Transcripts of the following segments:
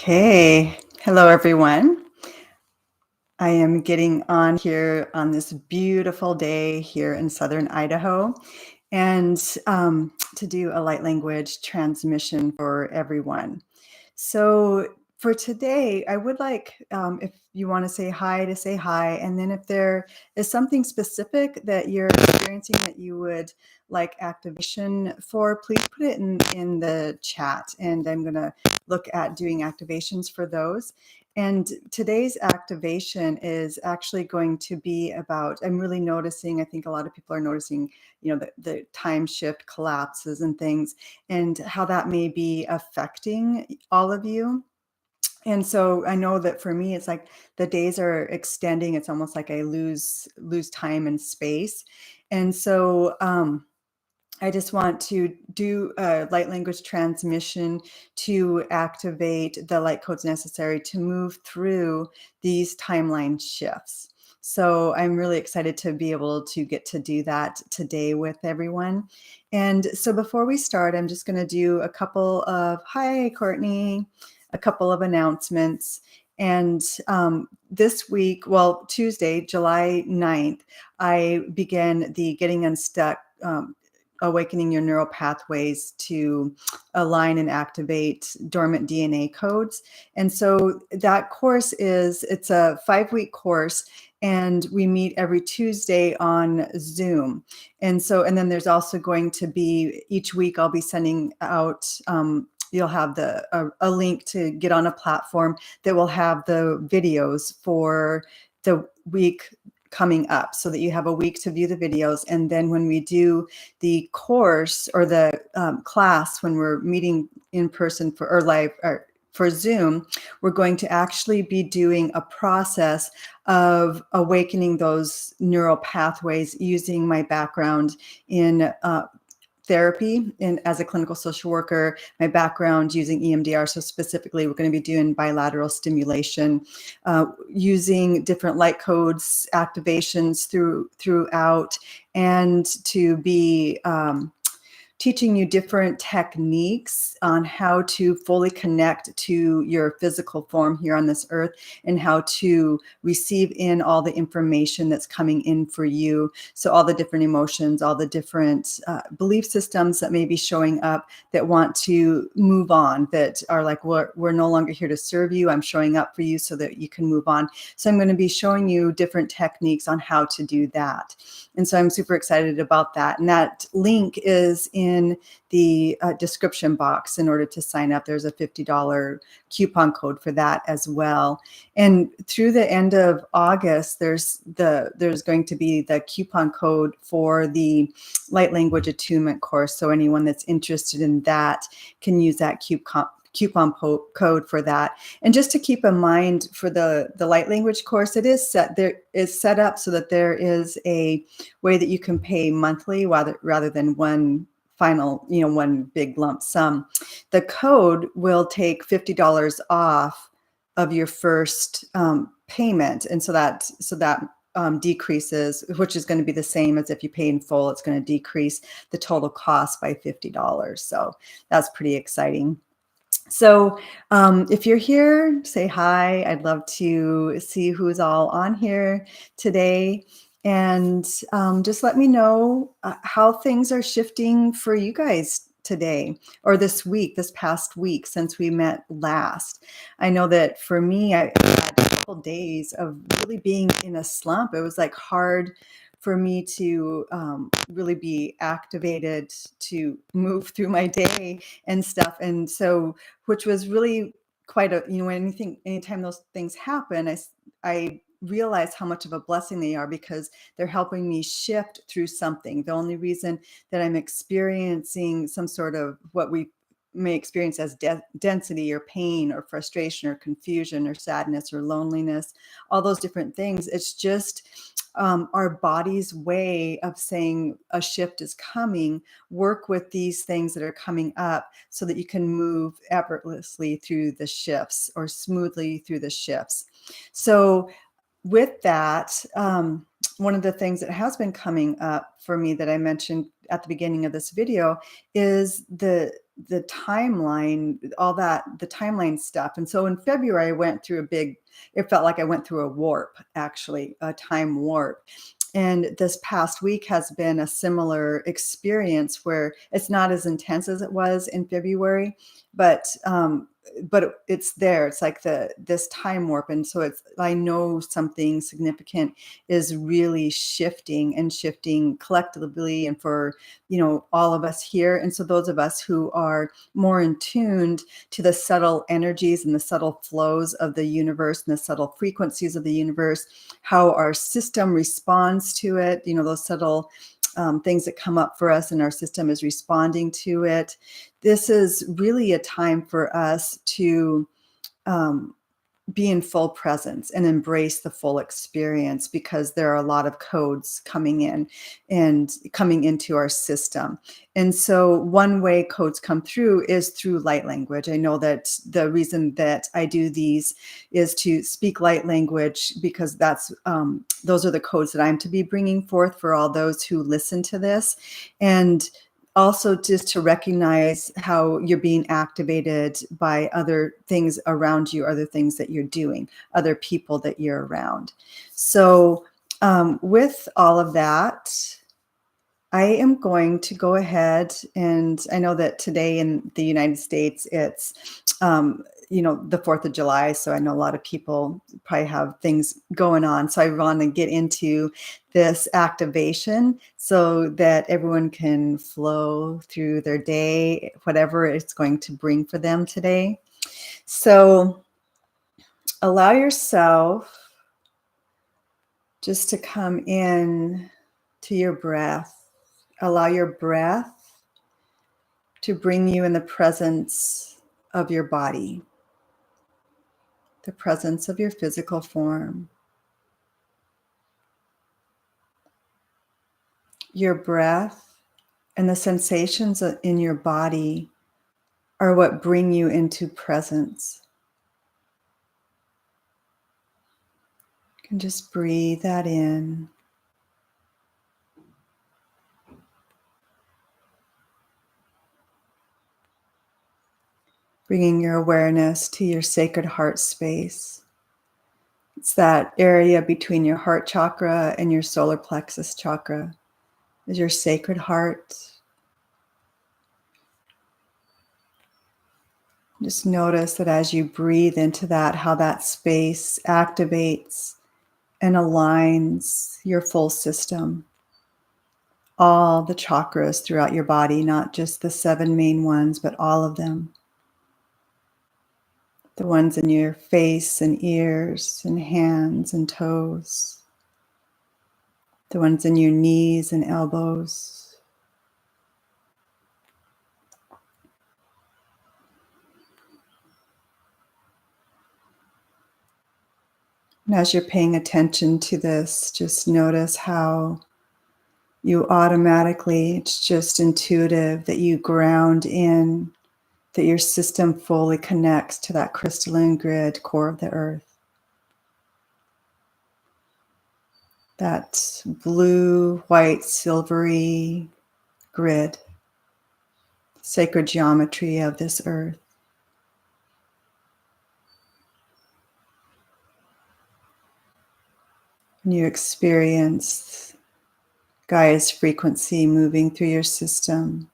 Okay. Hello, everyone. I am getting on here on this beautiful day here in Southern Idaho and to do a light language transmission for everyone. So for today, I would like, if you want to say hi. And then if there is something specific that you're experiencing that you would like activation for, please put it in the chat. And I'm going to look at doing activations for those. And today's activation is actually going to be about, I'm really noticing, I think a lot of people are noticing, the time shift collapses and things, and how that may be affecting all of you. And so I know that for me, it's like the days are extending. It's almost like I lose time and space. And so I just want to do a light language transmission to activate the light codes necessary to move through these timeline shifts. So I'm really excited to be able to get to do that today with everyone. And so before we start, I'm just going to do a couple of, hi, Courtney, a couple of announcements. And this week, well, Tuesday, July 9th, I began the Getting Unstuck Awakening Your Neural Pathways to Align and Activate Dormant DNA Codes. And so that course it's a 5-week course, and we meet every Tuesday on Zoom. And then there's also going to be, each week I'll be sending out, you'll have a link to get on a platform that will have the videos for the week coming up, so that you have a week to view the videos. And then when we do the course or the class, when we're meeting in person or live or for Zoom, we're going to actually be doing a process of awakening those neural pathways using my background in therapy and as a clinical social worker, my background using EMDR. So specifically, we're going to be doing bilateral stimulation, using different light codes, activations throughout, and to be teaching you different techniques on how to fully connect to your physical form here on this earth, and how to receive in all the information that's coming in for you. So all the different emotions, all the different belief systems that may be showing up that want to move on, that are like, we're no longer here to serve you. I'm showing up for you so that you can move on. So I'm going to be showing you different techniques on how to do that. And so I'm super excited about that. And that link is in the description box. In order to sign up, there's a $50 coupon code for that as well. And through the end of August, there's going to be the coupon code for the light language attunement course. So anyone that's interested in that can use that coupon code for that. And just to keep in mind, for the light language course, it is set up so that there is a way that you can pay monthly rather than one final, one big lump sum. The code will take $50 off of your first payment. And so that decreases, which is going to be the same as if you pay in full. It's going to decrease the total cost by $50. So that's pretty exciting. So if you're here, say hi. I'd love to see who's all on here today. And just let me know how things are shifting for you guys today, or this past week since we met last. I know that for me, I had a couple days of really being in a slump. It was like hard for me to really be activated to move through my day and stuff. And so, which was really quite a, anytime those things happen, I realize how much of a blessing they are, because they're helping me shift through something. The only reason that I'm experiencing some sort of what we may experience as density or pain or frustration or confusion or sadness or loneliness, all those different things, it's just our body's way of saying a shift is coming. Work with these things that are coming up so that you can move effortlessly through the shifts, or smoothly through the shifts. So with that, one of the things that has been coming up for me that I mentioned at the beginning of this video is the the timeline, all that, the timeline stuff. And so in February, I went through it felt like I went through a warp, actually, a time warp. And this past week has been a similar experience where it's not as intense as it was in February, but it's there. It's like this time warp, and so I know something significant is really shifting and shifting collectively, and for all of us here. And so those of us who are more in tuned to the subtle energies and the subtle flows of the universe and the subtle frequencies of the universe, how our system responds to it, those subtle things that come up for us and our system is responding to it. This is really a time for us to be in full presence and embrace the full experience, because there are a lot of codes coming in and coming into our system. And so one way codes come through is through light language. I know that the reason that I do these is to speak light language, because those are the codes that I'm to be bringing forth for all those who listen to this. And also just to recognize how you're being activated by other things around you, other things that you're doing, other people that you're around. So with all of that, I am going to go ahead, and I know that today in the United States, it's the 4th of July. So I know a lot of people probably have things going on. So I want to get into this activation so that everyone can flow through their day, whatever it's going to bring for them today. So allow yourself just to come in to your breath. Allow your breath to bring you in the presence of your body, the presence of your physical form. Your breath and the sensations in your body are what bring you into presence. You can just breathe that in. Bringing your awareness to your sacred heart space. It's that area between your heart chakra and your solar plexus chakra. Is your sacred heart. Just notice that as you breathe into that, how that space activates and aligns your full system. All the chakras throughout your body, not just the 7 main ones, but all of them. The ones in your face and ears and hands and toes. The ones in your knees and elbows. And as you're paying attention to this, just notice how you automatically, it's just intuitive that you ground in, that your system fully connects to that crystalline grid core of the earth. That blue, white, silvery grid, sacred geometry of this earth. And you experience Gaia's frequency moving through your system,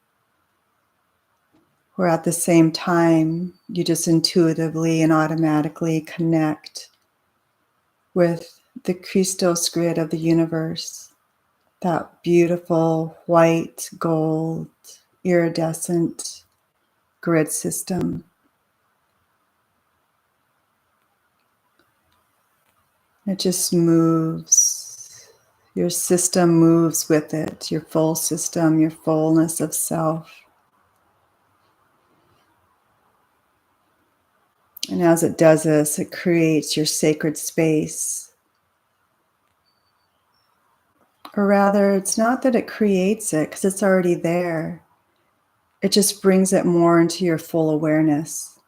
where at the same time, you just intuitively and automatically connect with the Christos grid of the universe, that beautiful white, gold, iridescent grid system. It just moves. Your system moves with it, your full system, your fullness of self. And as it does this, it creates your sacred space. Or rather, it's not that it creates it, because it's already there. It just brings it more into your full awareness.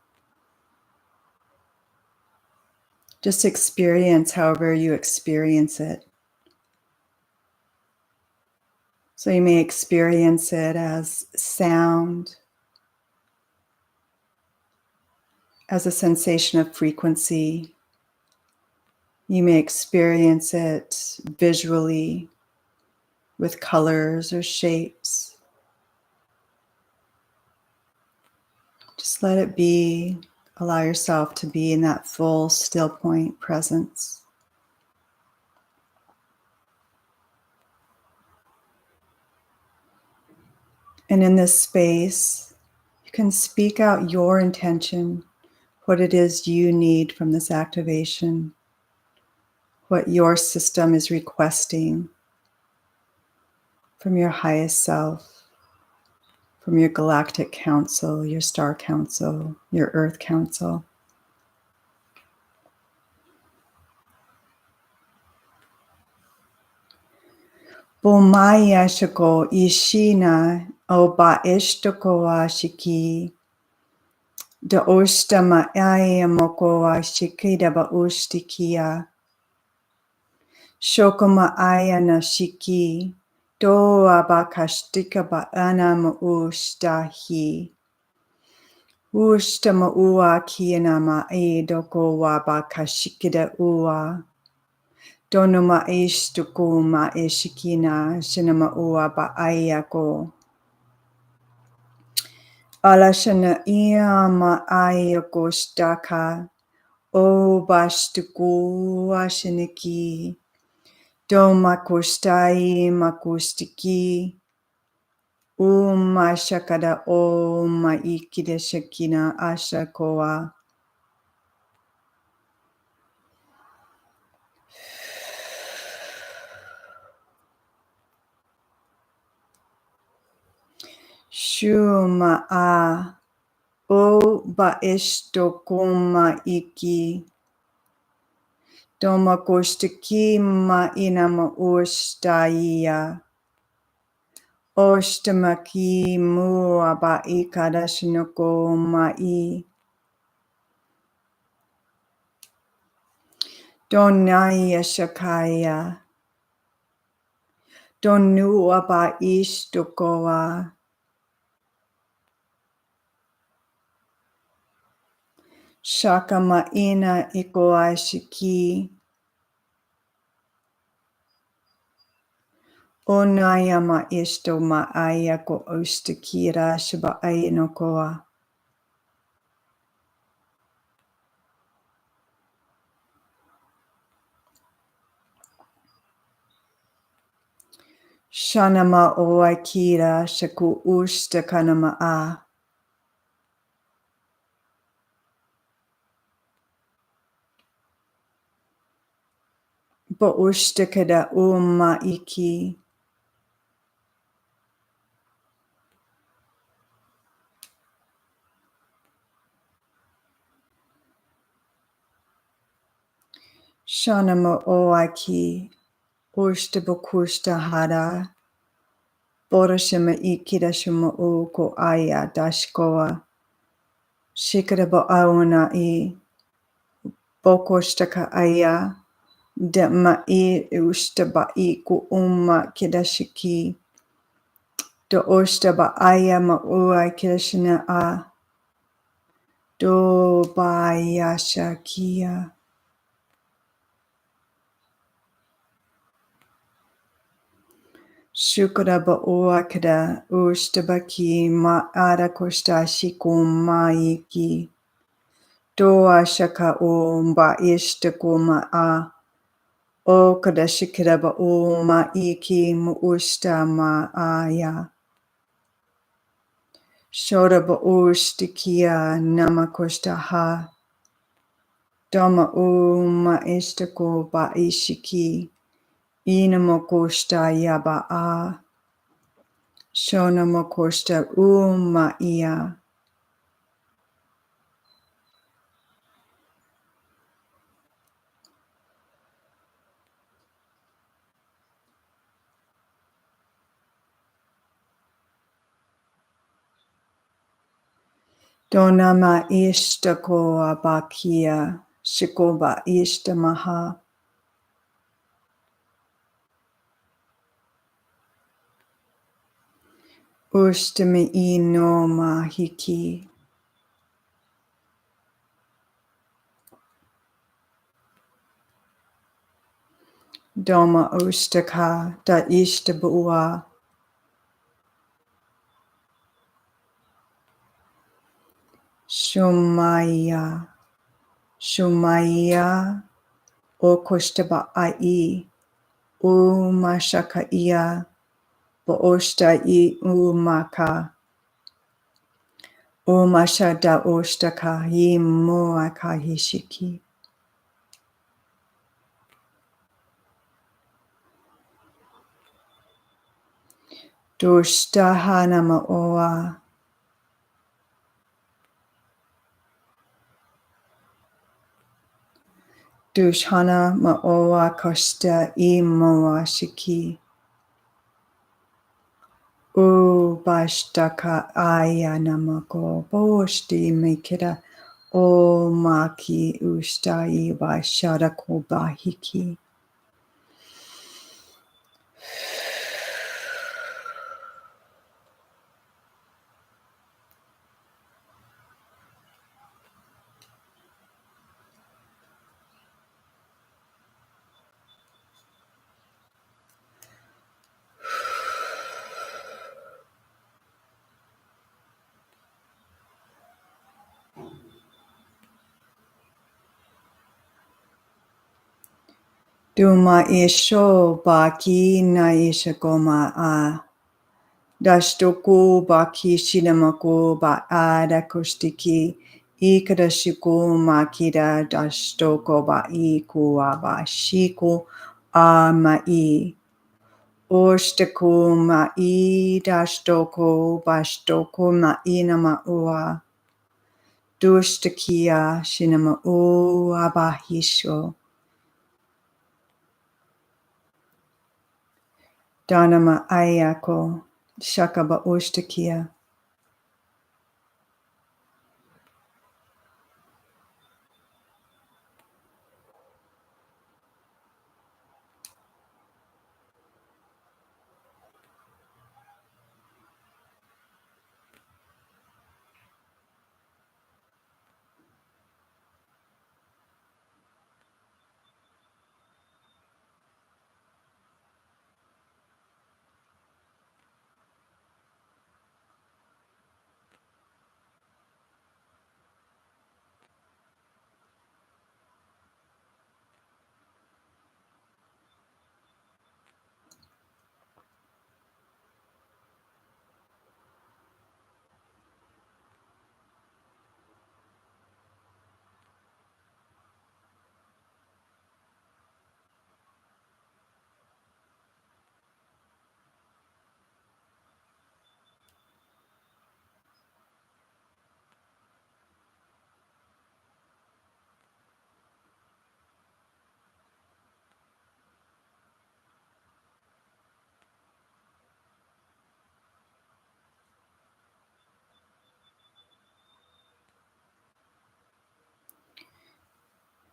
Just experience however you experience it. So you may experience it as sound, as a sensation of frequency. You may experience it visually with colors or shapes. Just let it be. Allow yourself to be in that full still point presence. And in this space, you can speak out your intention, what it is you need from this activation, what your system is requesting from your highest self, from your galactic council, your star council, your earth council. Bomaya shako ishina o ba ishtoko wa shiki. Da ostama aya moko wa shikida ba ustikia. Shokoma aya na shiki. Do abakashtika ba anam ustahi. Ustama ua kianama e doko wa bakashikida ua. Donuma ishtuku ma ishikina shinama ua ba ayako. Alashana ia ma ayako staka. O bashtuku ashiniki. Doma kustai makustiki. Shakada o ma ikide shakina ashakoa. Shuma a. O ba esto kuma iki. Doma kostiki ma inama ustaia. Ostamaki mua ba ikadashinoko ma I. Donaya shakaya. Donua ba istokoa. Shaka ma ina ikoashiki. Onaya ma isto ma ayako ostakira shiba ayanokoa. Shanama o akira shaku ustakanama a. Ba ustakada umma iki. Shanama o aki. Ustabakusta hara. Borashima ikida shima o ko aya dashkoa. Shikaraba auna I. Bokostaka aya. Dema I ustaba I ku umma kidashiki. Do ostaba aya ma ua kidashina a. Do ba yashakia. Shukaraba uakada ustabaki ma ara kosta shiku maiki. Doa shaka o mba ishtaku ma a. O kada shikiraba o ma iki mu usta ma aya. Shoraba ustikia nama kosta ha. Doma o ma ishtaku ba ishiki. Inamo kosta yaba a. Shona mokosta uma ia. Donama ishtako abakia. Shikoba ishtamaha. Ustami inoma hiki. Doma Ushtaka Da Ishtabua Shumaya Shumaya Okoshtaba Ai Umashakaiya Booshta I Umaka Umashada Oshtaka Yimoaka Hishiki Dushtahanama Oa Dushana Maoa Koshta Imoa Shiki O Bashtaka Ayanamako Boshti Mikida O Maki Ustai Bashadako Bahiki Duma Isho Baki Naishakoma A Dashtoku Baki Shinamako Ba Ada Kostiki Ikadashiku Makida Dashtoko Ba Iku Ba Shiku Amai Oshtaku Mai Dashtoko Bashtoko Mainama Ua Dushtakia Shinama O Abahisho Danama Ayako Shakaba Oshtakia.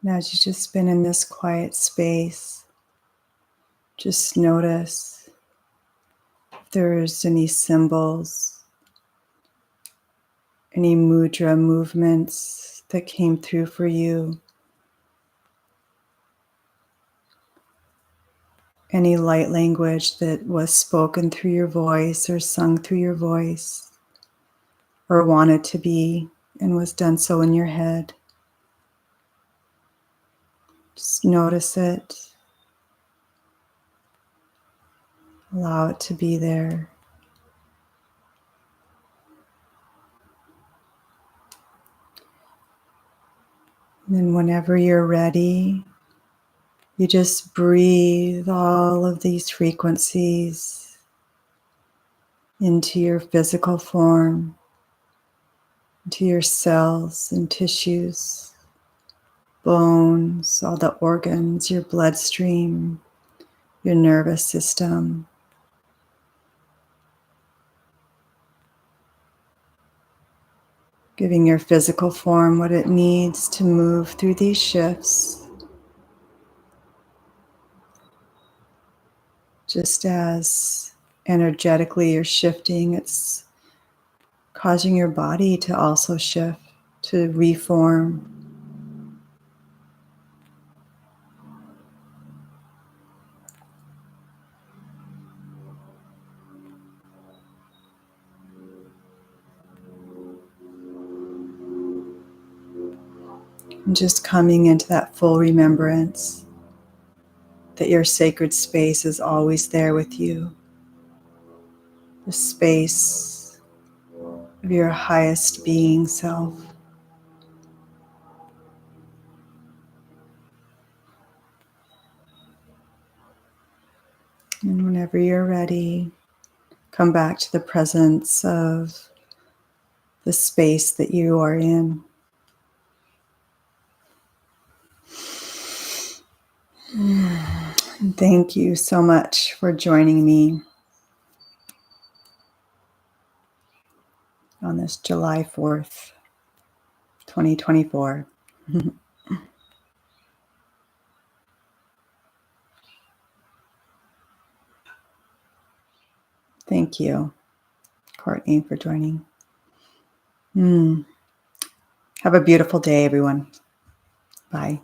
Now, as you've just been in this quiet space, just notice if there's any symbols, any mudra movements that came through for you, any light language that was spoken through your voice or sung through your voice, or wanted to be and was done so in your head. Just notice it. Allow it to be there. And then whenever you're ready, you just breathe all of these frequencies into your physical form, into your cells and tissues, bones, all the organs, your bloodstream, your nervous system. Giving your physical form what it needs to move through these shifts. Just as energetically you're shifting, it's causing your body to also shift, to reform. And just coming into that full remembrance that your sacred space is always there with you. The space of your highest being self. And whenever you're ready, come back to the presence of the space that you are in. And thank you so much for joining me on this July 4th, 2024. Thank you, Courtney, for joining. Have a beautiful day, everyone. Bye.